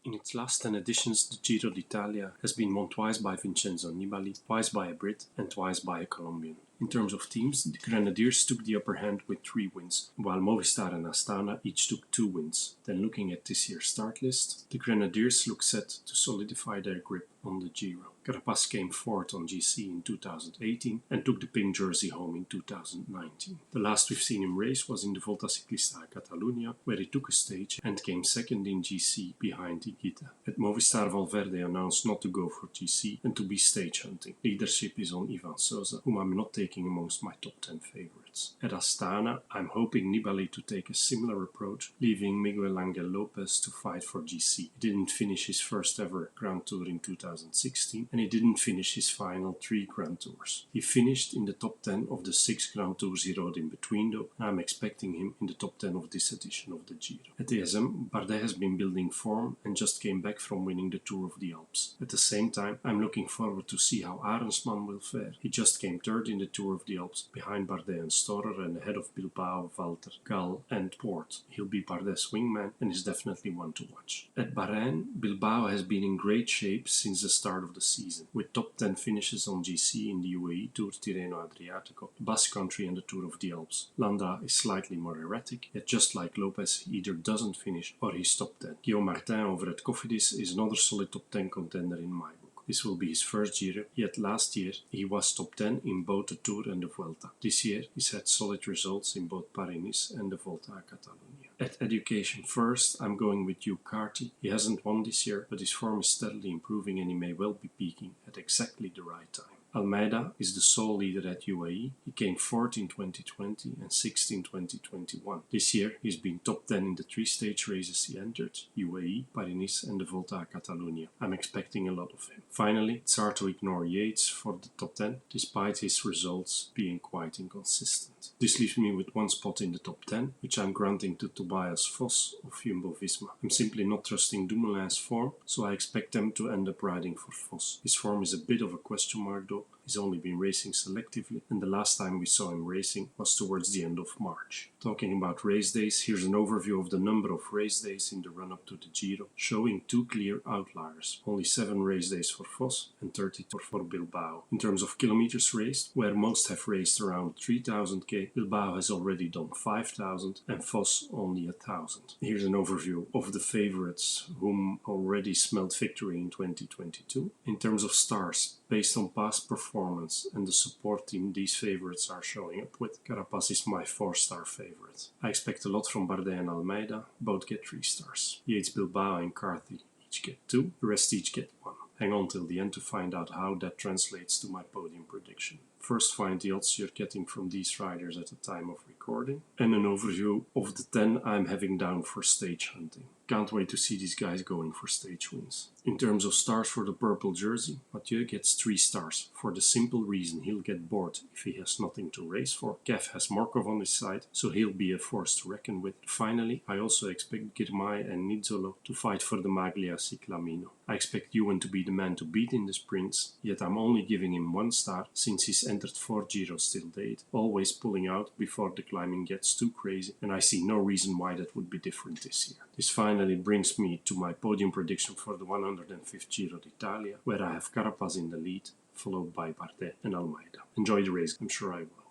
In its last 10 editions, the Giro d'Italia has been won twice by Vincenzo Nibali, twice by a Brit and twice by a Colombian. In terms of teams, the Grenadiers took the upper hand with 3 wins, while Movistar and Astana each took 2 wins. Then looking at this year's start list, the Grenadiers look set to solidify their grip on the Giro. Carapaz came 4th on GC in 2018 and took the pink jersey home in 2019. The last we've seen him race was in the Volta Ciclista a Catalunya, where he took a stage and came 2nd in GC behind Higuita. At Movistar, Valverde announced not to go for GC and to be stage hunting. Leadership is on Ivan Sosa, whom I'm not taking amongst my top 10 favorites. At Astana, I'm hoping Nibali to take a similar approach, leaving Miguel Ángel Lopez to fight for GC. He didn't finish his first ever Grand Tour in 2016 and he didn't finish his final 3 Grand Tours. He finished in the top 10 of the 6 Grand Tours he rode in between though, and I'm expecting him in the top 10 of this edition of the Giro. At DSM, Bardet has been building form and just came back from winning the Tour of the Alps. At the same time, I'm looking forward to see how Arendsman will fare. He just came 3rd in the Tour of the Alps behind Bardet and Storer and ahead of Bilbao, Valter, Gal and Poort. He'll be Bardet's wingman and is definitely one to watch. At Bahrain, Bilbao has been in great shape since the start of the season, with top 10 finishes on GC in the UAE Tour Tirreno Adriatico, the Basque Country and the Tour of the Alps. Landa is slightly more erratic, yet just like Lopez, he either doesn't finish or he's top 10. Guillaume Martin over at Cofidis is another solid top 10 contender in my book. This will be his first Giro, yet last year he was top 10 in both the Tour and the Vuelta. This year he's had solid results in both Paris and the Volta a Catalunya. At Education First, I'm going with Hugh Carty. He hasn't won this year, but his form is steadily improving and he may well be peaking at exactly the right time. Almeida is the sole leader at UAE. He came 4th in 2020 and 6th in 2021. This year he's been top 10 in the 3 stage races he entered, UAE, Paris and the Volta a Catalunya. I'm expecting a lot of him. Finally, it's hard to ignore Yates for the top 10, despite his results being quite inconsistent. This leaves me with 1 spot in the top 10, which I'm granting to Tobias Vos of Jumbo-Visma. I'm simply not trusting Dumoulin's form, so I expect them to end up riding for Vos. His form is a bit of a question mark though. He's only been racing selectively, and the last time we saw him racing was towards the end of March. Talking about race days, here's an overview of the number of race days in the run-up to the Giro, showing 2 clear outliers. Only 7 race days for Vos and 32 for Bilbao. In terms of kilometers raced, where most have raced around 3000 k, Bilbao has already done 5000 and Vos only 1000. Here's an overview of the favorites whom already smelled victory in 2022. In terms of stars, based on past performance and the support team these favorites are showing up with, Carapaz is my 4-star favorite. I expect a lot from Bardet and Almeida, both get 3 stars. Yates, Bilbao and Carthy each get 2, the rest each get 1. Hang on till the end to find out how that translates to my podium prediction. First, find the odds you're getting from these riders at the time of recording, and an overview of the 10 I'm having down for stage hunting. Can't wait to see these guys going for stage wins. In terms of stars for the purple jersey, Mathieu gets 3 stars, for the simple reason he'll get bored if he has nothing to race for. Kev has Morkov on his side, so he'll be a force to reckon with. Finally, I also expect Girmay and Nizzolo to fight for the Maglia Ciclamino. I expect Ewan to be the man to beat in the sprints, yet I'm only giving him 1 star since he's entered 4 Giros till date, always pulling out before the climbing gets too crazy, and I see no reason why that would be different this year. This finally brings me to my podium prediction for the 105th Giro d'Italia, where I have Carapaz in the lead, followed by Bardet and Almeida. Enjoy the race, I'm sure I will.